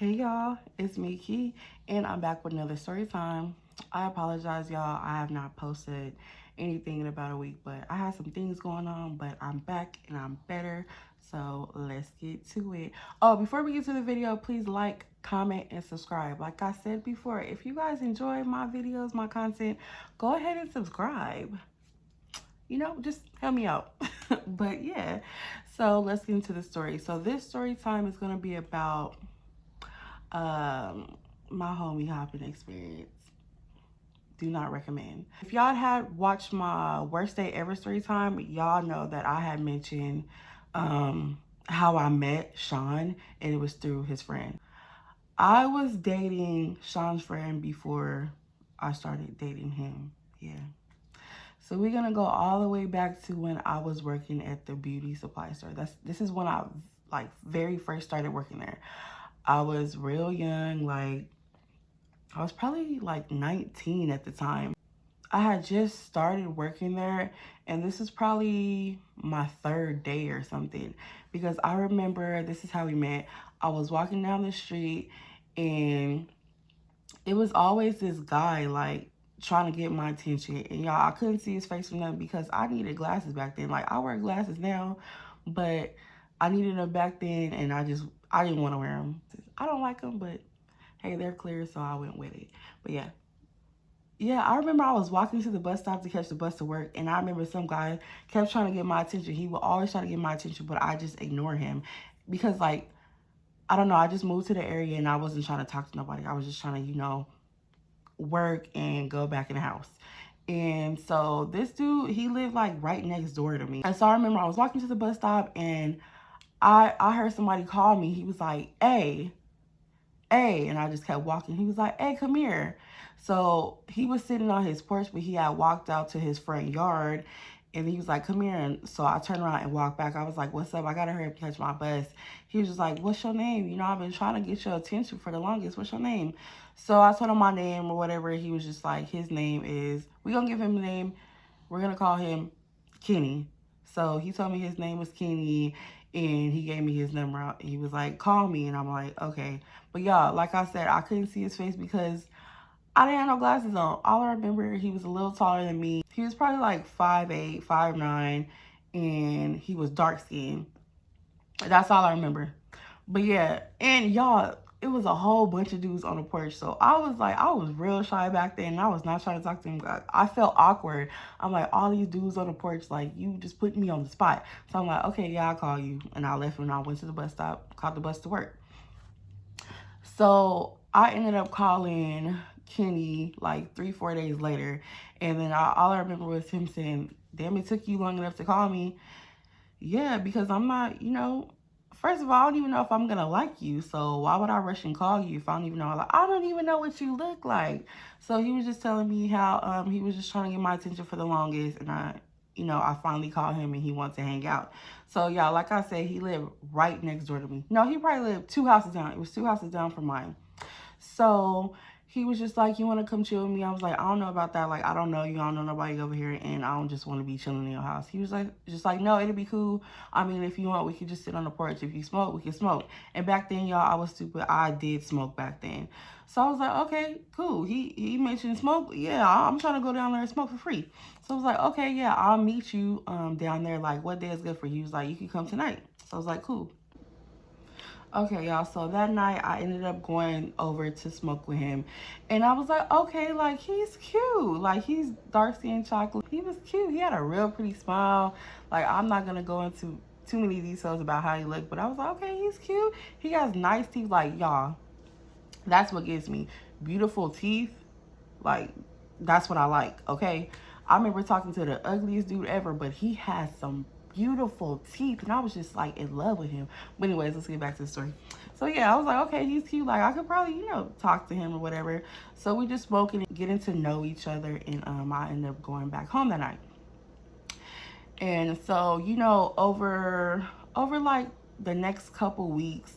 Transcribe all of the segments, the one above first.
Hey y'all, it's me Key, and I'm back with another story time. I apologize y'all, I have not posted anything in about a week, but I had some things going on, but I'm back and I'm better, so let's get to it. Oh, before we get to the video, please like, comment, and subscribe. Like I said before, if you guys enjoy my videos, my content, go ahead and subscribe. You know, just help me out. But yeah, so let's get into the story. So this story time is going to be about my homie hopping experience. Do not recommend. If y'all had watched my worst day ever story time, y'all know that I had mentioned how I met Sean, and it was through his friend. I was dating Sean's friend before I started dating him. Yeah. So we're gonna go all the way back to when I was working at the beauty supply store. This is when I very first started working there. I was real young, like I was probably like 19 at the time. I had just started working there, and this is probably my third day or something, because I remember this is how we met. I was walking down the street, and it was always this guy like trying to get my attention, and y'all, I couldn't see his face from nothing because I needed glasses back then. Like, I wear glasses now, but I needed them back then, and I didn't want to wear them. I don't like them, but hey, they're clear, so I went with it. But yeah, I remember I was walking to the bus stop to catch the bus to work, and I remember some guy kept trying to get my attention. He would always try to get my attention, but I just ignore him because, like, I don't know, I just moved to the area and I wasn't trying to talk to nobody. I was just trying to, work and go back in the house. And so this dude, he lived like right next door to me. And so I remember I was walking to the bus stop, and I heard somebody call me. He was like, hey, and I just kept walking. He was like, hey, come here. So he was sitting on his porch, but he had walked out to his front yard, and he was like, come here. And so I turned around and walked back. I was like, what's up? I gotta hurry up and catch my bus. He was just like, what's your name? I've been trying to get your attention for the longest. What's your name? So I told him my name or whatever. He was just like, his name is, we're gonna give him the name. We're gonna call him Kenny. So he told me his name was Kenny, and he gave me his number out. He was like, call me. And I'm like, okay. But y'all, like I said, I couldn't see his face because I didn't have no glasses on. All I remember, he was a little taller than me. He was probably like 5'8", 5'9", and he was dark skinned. That's all I remember. But yeah, and y'all, it was a whole bunch of dudes on the porch. So I was real shy back then, and I was not trying to talk to him. I felt awkward. I'm like, all these dudes on the porch, like, you just put me on the spot. So I'm like, okay, yeah, I'll call you. And I left and I went to the bus stop, caught the bus to work. So I ended up calling Kenny like 3-4 days later. And then all I remember was him saying, damn, it took you long enough to call me. Yeah, because I'm not, first of all, I don't even know if I'm going to like you. So why would I rush and call you if I don't even know? Like, I don't even know what you look like. So he was just telling me how he was just trying to get my attention for the longest. And I finally called him and he wanted to hang out. So, y'all, like I said, he lived right next door to me. No, he probably lived 2 houses down. It was 2 houses down from mine. So he was just like, you want to come chill with me? I was like, I don't know about that. Like, I don't know you. I don't know nobody over here. And I don't just want to be chilling in your house. He was like, no, it'll be cool. I mean, if you want, we could just sit on the porch. If you smoke, we can smoke. And back then, y'all, I was stupid. I did smoke back then. So I was like, okay, cool. He mentioned smoke. Yeah, I'm trying to go down there and smoke for free. So I was like, okay, yeah, I'll meet you down there. Like, what day is good for you? He was like, you can come tonight. So I was like, cool. Okay, y'all, so that night I ended up going over to smoke with him. And I was like, okay, like, he's cute. Like, he's dark-skinned chocolate. He was cute. He had a real pretty smile. Like, I'm not going to go into too many details about how he looked, but I was like, okay, he's cute. He has nice teeth. Like, y'all, that's what gets me. Beautiful teeth. Like, that's what I like, okay? I remember talking to the ugliest dude ever, but he has some beautiful teeth, and I was just like in love with him. But anyways, let's get back to the story. So yeah, I was like, okay, he's cute. Like, I could probably, talk to him or whatever. So we just spoke and getting to know each other, and I ended up going back home that night. And so, over like the next couple weeks,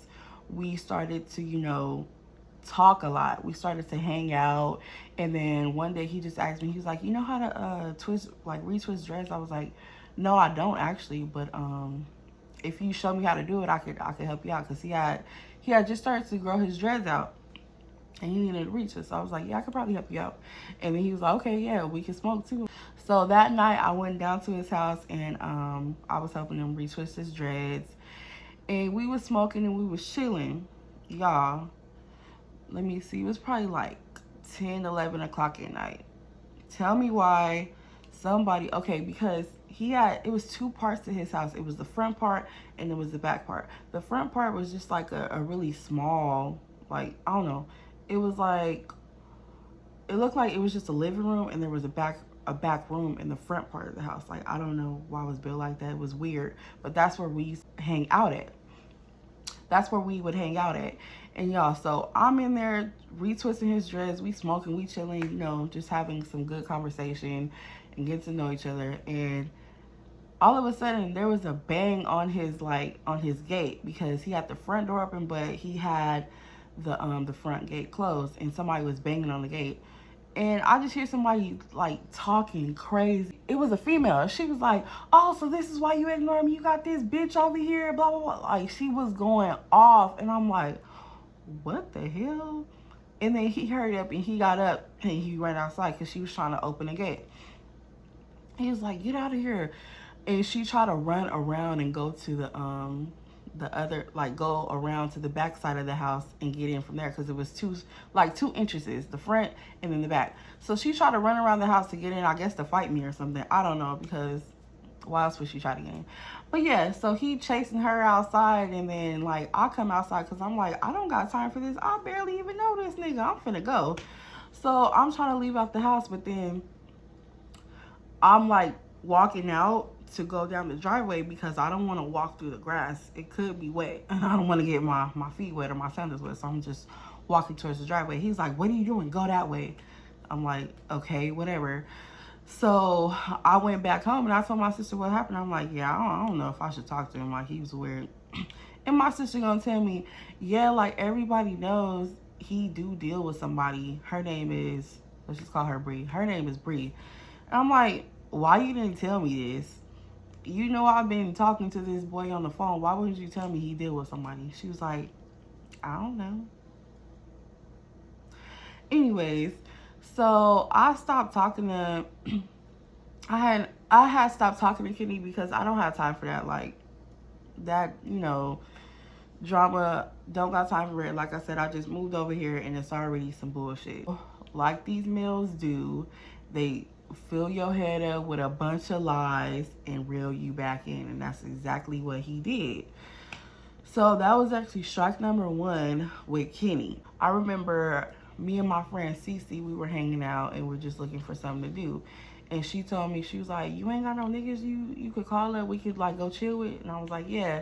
we started to, talk a lot. We started to hang out, and then one day he just asked me, he was like, you know how to retwist dress? I was like, no, I don't actually, but if you show me how to do it, I could help you out, because he had just started to grow his dreads out. And he needed to reach us. So I was like, yeah, I could probably help you out. And then he was like, okay, yeah, we can smoke too. So that night I went down to his house and I was helping him retwist his dreads. And we was smoking and we was chilling. Y'all, let me see. It was probably like 10, 11 o'clock at night. Tell me why somebody, okay, because it was two parts to his house. It was the front part and it was the back part. The front part was just like a really small, like, I don't know. It was like, it looked like it was just a living room and there was a back room in the front part of the house. Like, I don't know why it was built like that. It was weird, but that's where we used to hang out at. That's where we would hang out at. And y'all, so I'm in there retwisting his dreads. We smoking, we chilling, you know, just having some good conversation and getting to know each other. And all of a sudden there was a bang on his gate, because he had the front door open, but he had the front gate closed, and somebody was banging on the gate. And I just hear somebody like talking crazy. It was a female. She was like, oh, so this is why you ignore me? You got this bitch over here, blah, blah, blah. Like, she was going off. And I'm like, what the hell? And then he hurried up and he got up and he ran outside because she was trying to open the gate. He was like, get out of here. And she tried to run around and go to the other, like, go around to the back side of the house and get in from there, because it was two entrances, the front and then the back. So she tried to run around the house to get in, I guess to fight me or something. I don't know, because why else would she try to get in? But yeah, so he chasing her outside, and then like I come outside because I'm like, I don't got time for this. I barely even know this nigga. I'm finna go. So I'm trying to leave out the house, but then I'm like walking out to go down the driveway because I don't want to walk through the grass. It could be wet and I don't want to get my feet wet or my sandals wet. So I'm just walking towards the driveway. He's like, what are you doing? Go that way. I'm like, okay, whatever. So I went back home and I told my sister what happened. I'm like, yeah, I don't know if I should talk to him. Like, he was weird. And my sister gonna tell me, yeah, like everybody knows he do deal with somebody. Her name is, let's just call her Bree. Her name is Bree. And I'm like, why you didn't tell me this? You know, I've been talking to this boy on the phone. Why wouldn't you tell me he deal with somebody? She was like, I don't know. Anyways, so I stopped talking to I had stopped talking to Kenny because I don't have time for that. Like, that, you know, drama. Don't got time for it. Like I said, I just moved over here and it's already some bullshit. Like these males do, they fill your head up with a bunch of lies and reel you back in, and that's exactly what he did. So that was actually strike number one with Kenny. I remember me and my friend Cece, we were hanging out and we're just looking for something to do. And she told me, she was like, you ain't got no niggas you could call up, we could like go chill with? And I was like, yeah,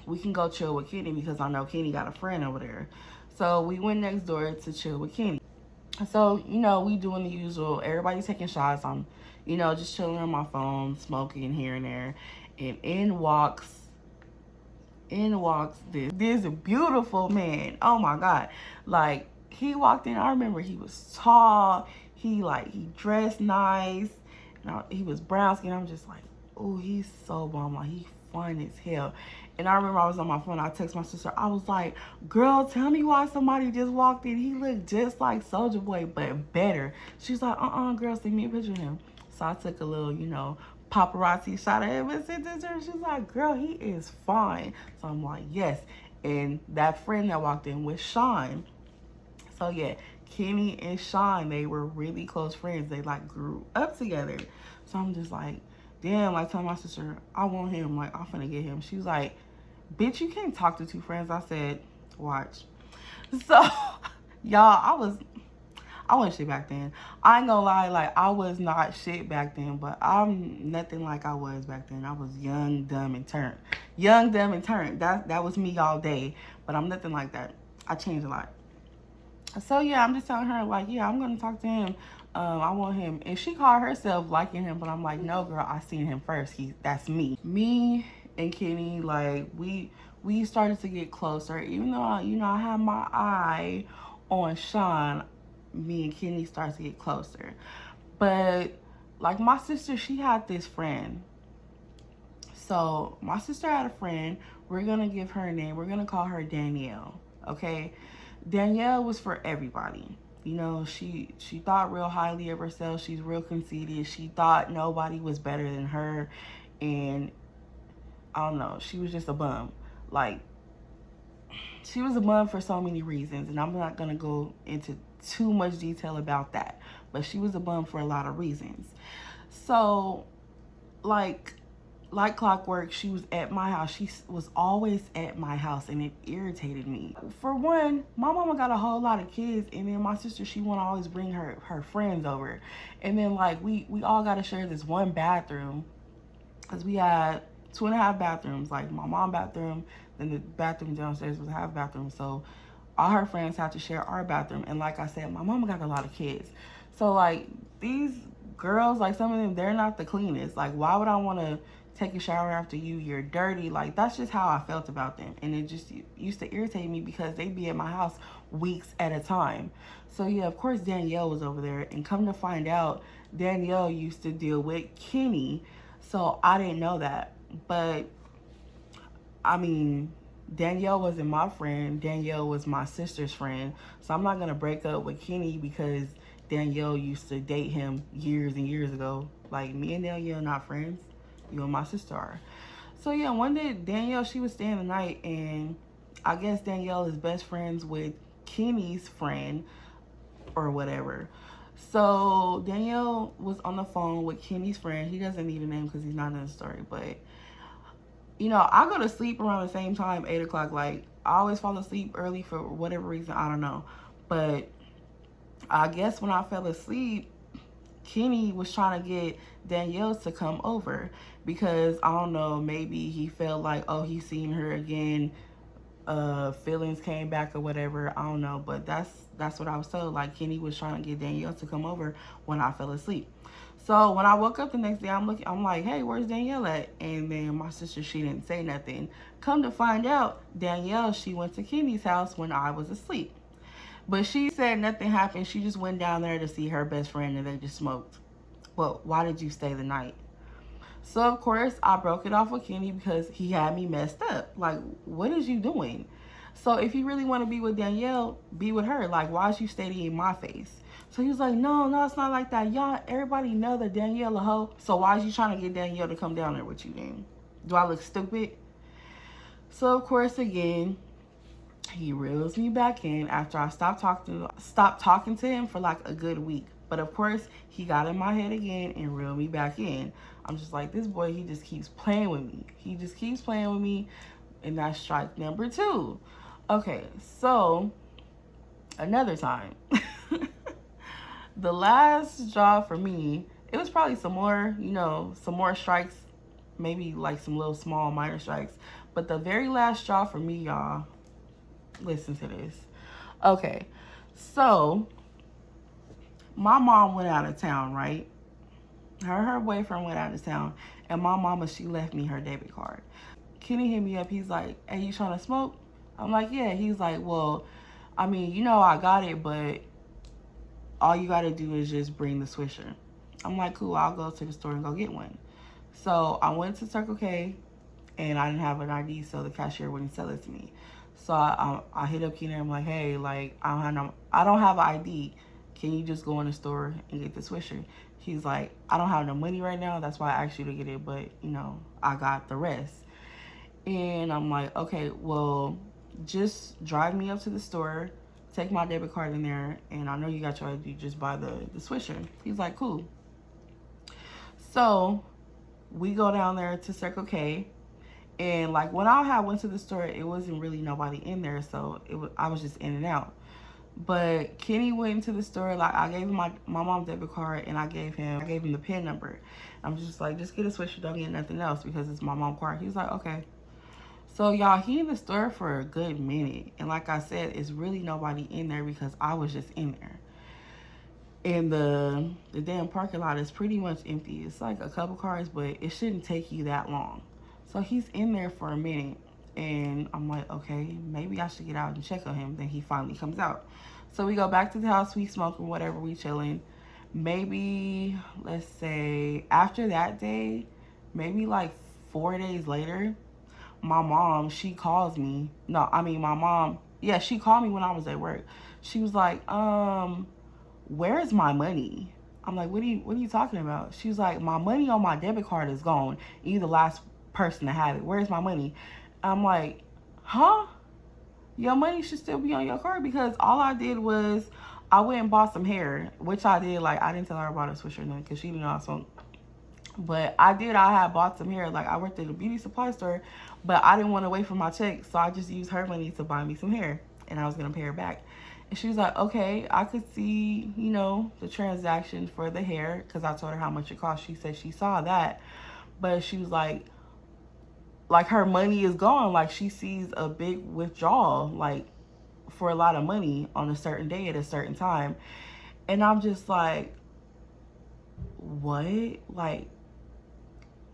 we can go chill with Kenny because I know Kenny got a friend over there. So we went next door to chill with Kenny. So, you know, we doing the usual. Everybody taking shots. I'm, you know, just chilling on my phone, smoking here and there. And in walks this beautiful man. Oh my God. Like, he walked in. I remember he was tall. He dressed nice. He was brown skin. I'm just like, oh, he's so bomb. Like, he fun as hell. And I remember I was on my phone. I texted my sister. I was like, girl, tell me why somebody just walked in. He looked just like Soulja Boy, but better. She's like, girl, send me a picture of him. So I took a little, you know, paparazzi shot of him and sent it to her. She's like, girl, he is fine. So I'm like, yes. And that friend that walked in was Sean. So yeah, Kenny and Sean, they were really close friends. They like grew up together. So I'm just like, damn, like telling my sister, I want him, like I'm finna get him. She was like, bitch, you can't talk to two friends. I said, watch. So y'all, I wasn't shit back then. I ain't gonna lie, like I was not shit back then, but I'm nothing like I was back then. I was young, dumb, and turned. Young, dumb, and turned. That was me all day, but I'm nothing like that. I changed a lot. So yeah, I'm just telling her like, yeah, I'm gonna talk to him. I want him. And she called herself liking him, but I'm like, no girl, I seen him first. That's me. Me and Kenny, like we started to get closer. Even though you know I had my eye on Sean, me and Kenny started to get closer. But like my sister, she had this friend. So my sister had a friend. We're gonna give her a name. We're gonna call her Danielle. Okay, Danielle was for everybody. You know, she thought real highly of herself. She's real conceited. She thought nobody was better than her, and I don't know. She was just a bum. Like, she was a bum for so many reasons, and I'm not gonna go into too much detail about that. But she was a bum for a lot of reasons. So, like clockwork, she was at my house. She was always at my house, and it irritated me. For one, my mama got a whole lot of kids, and then my sister, she want to always bring her friends over, and then like we all got to share this one bathroom, because we had 2.5 bathrooms, like my mom's bathroom, then the bathroom downstairs was a half bathroom. So all her friends had to share our bathroom, and like I said, my mama got a lot of kids. So like these girls, like some of them, they're not the cleanest. Like, why would I want to take a shower after you? You're dirty. Like, that's just how I felt about them, and it just used to irritate me because they'd be at my house weeks at a time. So yeah, of course Danielle was over there, and come to find out, Danielle used to deal with Kenny. So I didn't know that, but I mean, Danielle wasn't my friend. Danielle was my sister's friend. So I'm not going to break up with Kenny because Danielle used to date him years and years ago. Like, me and Danielle are not friends. You and my sister are. So yeah, one day Danielle, she was staying the night, and I guess Danielle is best friends with Kenny's friend or whatever. So Danielle was on the phone with Kenny's friend. He doesn't need a name because he's not in the story, but you know, I go to sleep around the same time, 8 o'clock. Like, I always fall asleep early for whatever reason. I don't know. But I guess when I fell asleep, Kenny was trying to get Danielle to come over because, I don't know, maybe he felt like, oh, he's seen her again. Feelings came back or whatever. I don't know. But that's what I was told. Like, Kenny was trying to get Danielle to come over when I fell asleep. So when I woke up the next day, I'm like, hey, where's Danielle at? And then my sister, she didn't say nothing. Come to find out, Danielle, she went to Kenny's house when I was asleep. But she said nothing happened. She just went down there to see her best friend, and they just smoked. Well, why did you stay the night? So of course I broke it off with Kenny because he had me messed up. Like, what is you doing? So if you really want to be with Danielle, be with her. Like, why is you staying in my face? So he was like, no, it's not like that. Y'all, everybody know that Danielle a hoe. So why is you trying to get Danielle to come down there with you then? Do I look stupid? So of course, again, he reels me back in after I stopped talking to him for like a good week. But of course, he got in my head again and reeled me back in. I'm just like, this boy, he just keeps playing with me. He just keeps playing with me. And that's strike number 2. Okay, so another time. The last job for me, it was probably some more, you know, some more strikes, maybe like some little small minor strikes. But the very last job for me, y'all, listen to this. Okay, so my mom went out of town, right? Her boyfriend went out of town, and my mama, she left me her debit card. Kenny hit me up. He's like, hey, you trying to smoke? I'm like, yeah. He's like, well, I mean, you know, I got it, but all you got to do is just bring the swisher. I'm like, cool, I'll go to the store and go get one. So I went to Circle K, and I didn't have an ID, so the cashier wouldn't sell it to me. So I hit up Kenny. I'm like, hey, like, I don't have an ID. Can you just go in the store and get the swisher? He's like, I don't have no money right now. That's why I asked you to get it, but, you know, I got the rest. And I'm like, okay, well, just drive me up to the store, take my debit card in there, and I know you got your ID, just buy the swisher. He's like, cool. So we go down there to Circle K, and like when I went to the store, it wasn't really nobody in there, so I was just in and out. But Kenny went into the store. Like, I gave him my mom's debit card, and I gave him the PIN number. I'm just like, just get a swisher, don't get nothing else because it's my mom's card. He's like, okay. So y'all, he in the store for a good minute, and like I said, it's really nobody in there because I was just in there. And the damn parking lot is pretty much empty. It's like a couple cars, but it shouldn't take you that long. So he's in there for a minute, and I'm like, okay, maybe I should get out and check on him. Then he finally comes out. So we go back to the house, we smoking, whatever, we chilling. Maybe, let's say, after that day, maybe like 4 days later, my mom, she calls me. No, I mean my mom, yeah, she called me when I was at work. She was like, where's my money? I'm like, what are you talking about? She was like, my money on my debit card is gone. You're the last person to have it. Where's my money? I'm like, huh? Your money should still be on your card, because all I did was I went and bought some hair, which I did. Like, I didn't tell her about a switch or nothing because she didn't know I smoked. But I had bought some hair. Like, I worked at a beauty supply store, but I didn't want to wait for my check, so I just used her money to buy me some hair, and I was gonna pay her back. And she was like, okay, I could see, the transaction for the hair, because I told her how much it cost. She said she saw that, but she was like her money is gone. Like, she sees a big withdrawal, like, for a lot of money on a certain day at a certain time. And I'm just like, what? Like,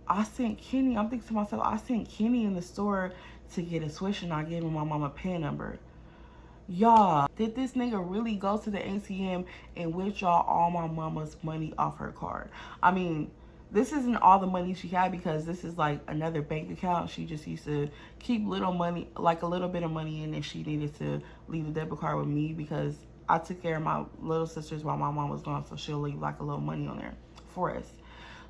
I sent Kenny, I'm thinking to myself, I sent Kenny in the store to get a switch, and I gave him my mama PIN number. Y'all, did this nigga really go to the ATM and withdraw all my mama's money off her card? I mean, this isn't all the money she had, because this is like another bank account. She just used to keep little money, like a little bit of money in, and she needed to leave the debit card with me because I took care of my little sisters while my mom was gone, so she'll leave like a little money on there for us.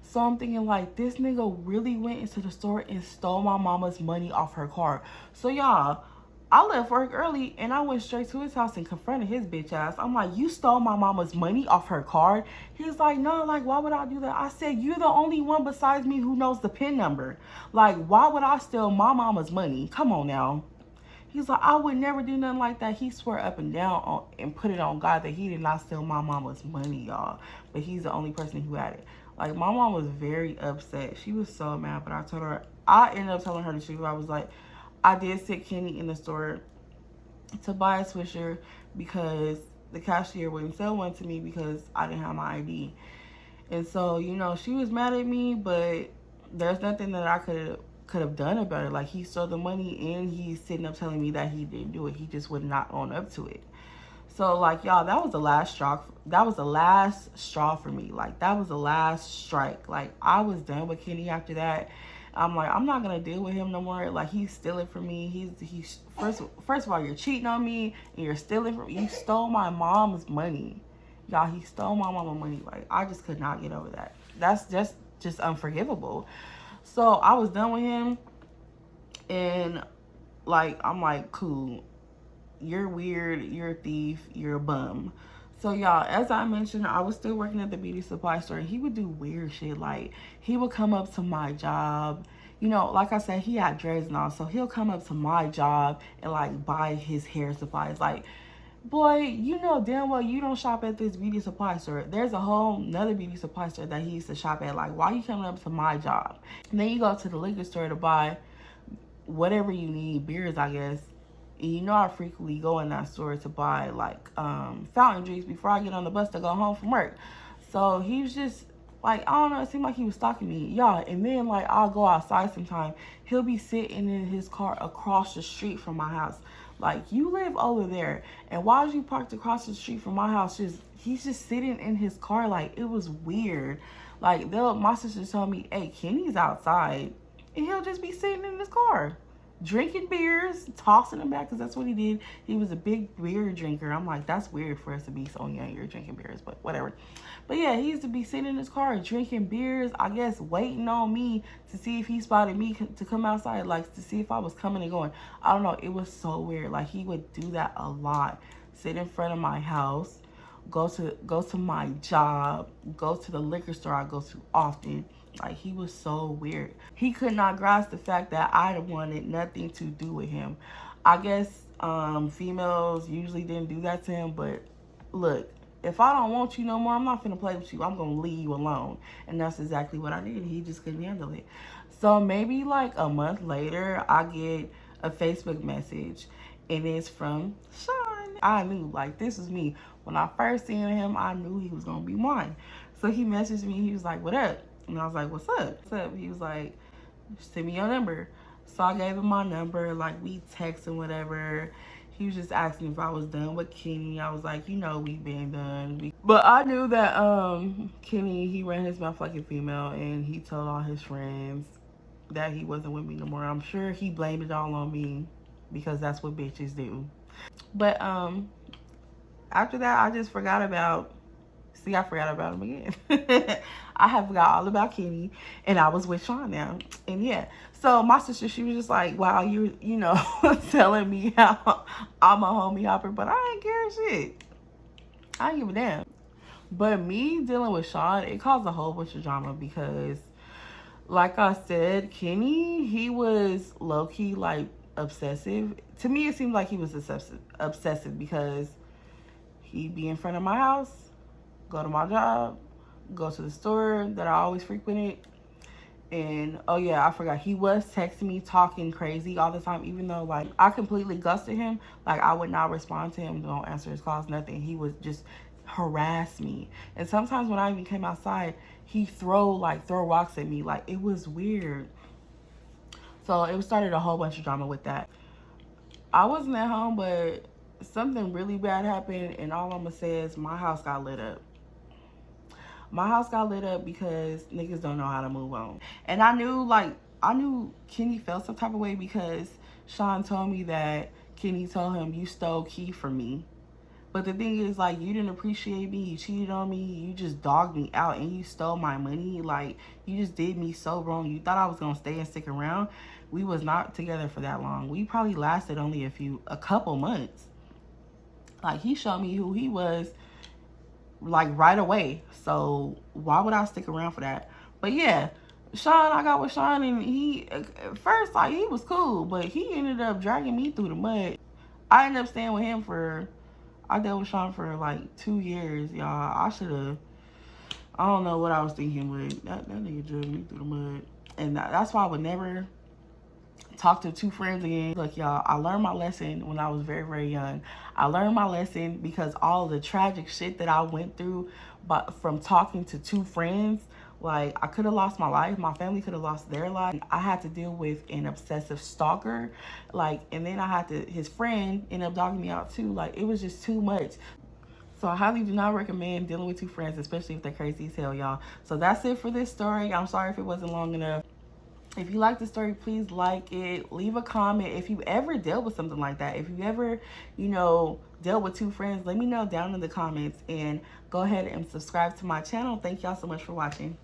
So I'm thinking, like, this nigga really went into the store and stole my mama's money off her card. So y'all, I left work early and I went straight to his house and confronted his bitch ass. I'm like, you stole my mama's money off her card? He's like, no, like, why would I do that? I said, you're the only one besides me who knows the PIN number. Like, why would I steal my mama's money? Come on now. He's like, I would never do nothing like that. He swore up and down and put it on God that he did not steal my mama's money, y'all. But he's the only person who had it. Like, my mom was very upset. She was so mad, but I ended up telling her the truth. I was like, I did sit Kenny in the store to buy a swisher because the cashier wouldn't sell one to me because I didn't have my ID. And so, she was mad at me, but there's nothing that I could have done about it. Like, he stole the money and he's sitting up telling me that he didn't do it. He just would not own up to it. So, like, y'all, that was the last straw. That was the last straw for me. Like, that was the last strike. Like, I was done with Kenny after that. I'm like, I'm not gonna deal with him no more. Like, he's stealing from me. He's first of all, you're cheating on me and you're stealing from me. You stole my mom's money. Y'all, he stole my mama's money. Like, I just could not get over that. That's just unforgivable. So I was done with him, and like, I'm like, cool, you're weird, you're a thief, you're a bum. So y'all, as I mentioned, I was still working at the beauty supply store, and he would do weird shit. Like, he would come up to my job, like I said, he had dreads and all, so he'll come up to my job and like buy his hair supplies. Like, boy, you know damn well you don't shop at this beauty supply store. There's a whole nother beauty supply store that he used to shop at. Like, why are you coming up to my job? And then you go to the liquor store to buy whatever you need, beers, I guess. And I frequently go in that store to buy like fountain drinks before I get on the bus to go home from work. So he was just like, I don't know, it seemed like he was stalking me, y'all. And then, like, I'll go outside sometime, he'll be sitting in his car across the street from my house. Like, you live over there, and why is you parked across the street from my house? He's just sitting in his car. Like, it was weird. Like, my sister told me, hey, Kenny's outside, and he'll just be sitting in his car drinking beers, tossing them back, because that's what he did. He was a big beer drinker. I'm like, that's weird for us to be so young, you're drinking beers, but whatever. But yeah, he used to be sitting in his car drinking beers, I guess waiting on me to see if he spotted me to come outside, like to see if I was coming and going. I don't know, it was so weird. Like, he would do that a lot. Sit in front of my house, go to my job, go to the liquor store I go to often. Like, he was so weird. He could not grasp the fact that I wanted nothing to do with him. I guess females usually didn't do that to him, but look, if I don't want you no more, I'm not finna play with you. I'm gonna leave you alone. And that's exactly what I did. He just couldn't handle it. So maybe like a month later, I get a Facebook message, and it's from Sean. I knew, like, this is me. When I first seen him, I knew he was gonna be mine. So he messaged me, he was like, what up? And I was like, what's up? What's up? He was like, send me your number. So I gave him my number, like, we text and whatever. He was just asking if I was done with Kenny. I was like, we've been done. But I knew that Kenny, he ran his mouth like a female, and he told all his friends. that he wasn't with me no more. I'm sure he blamed it all on me because that's what bitches do. But after that, I just forgot about. See, I forgot about him again. I have forgot all about Kenny, and I was with Sean now. And yeah, so my sister, she was just like, "Wow, you know, telling me how I'm a homie hopper, but I ain't care shit. I ain't give a damn." But me dealing with Sean, it caused a whole bunch of drama because, like I said, Kenny, he was low key like obsessive. To me, it seemed like he was obsessive because he'd be in front of my house, go to my job, go to the store that I always frequented. And oh yeah, I forgot, he was texting me talking crazy all the time, even though like I completely ghosted him. Like I would not respond to him, don't answer his calls, nothing. He would just harass me. And sometimes when I even came outside, he throw rocks at me. Like it was weird. So it started a whole bunch of drama with that. I wasn't at home, but something really bad happened, and all I'm gonna say is my house got lit up. My house got lit up because niggas don't know how to move on. And I knew Kenny felt some type of way because Sean told me that Kenny told him, "You stole Key from me." But the thing is, like, you didn't appreciate me, you cheated on me, you just dogged me out, and you stole my money. Like, you just did me so wrong. You thought I was gonna stay and stick around. We was not together for that long. We probably lasted only a couple months. Like, he showed me who he was, like, right away. So why would I stick around for that? But yeah, Sean, I got with Sean, and he at first, like, he was cool, but he ended up dragging me through the mud. I ended up staying with him I dealt with Sean for like 2 years, y'all. I should have, I don't know what I was thinking, but that nigga dragged me through the mud. And that's why I would never talk to two friends again. Look, y'all, I learned my lesson when I was very, very young. I learned my lesson because all the tragic shit that I went through from talking to two friends, like, I could have lost my life. My family could have lost their life. I had to deal with an obsessive stalker. Like, and then his friend ended up dogging me out too. Like, it was just too much. So I highly do not recommend dealing with two friends, especially if they're crazy as hell, y'all. So that's it for this story. I'm sorry if it wasn't long enough. If you like the story, please like it. Leave a comment if you ever dealt with something like that. If you ever, dealt with two friends, let me know down in the comments. And go ahead and subscribe to my channel. Thank y'all so much for watching.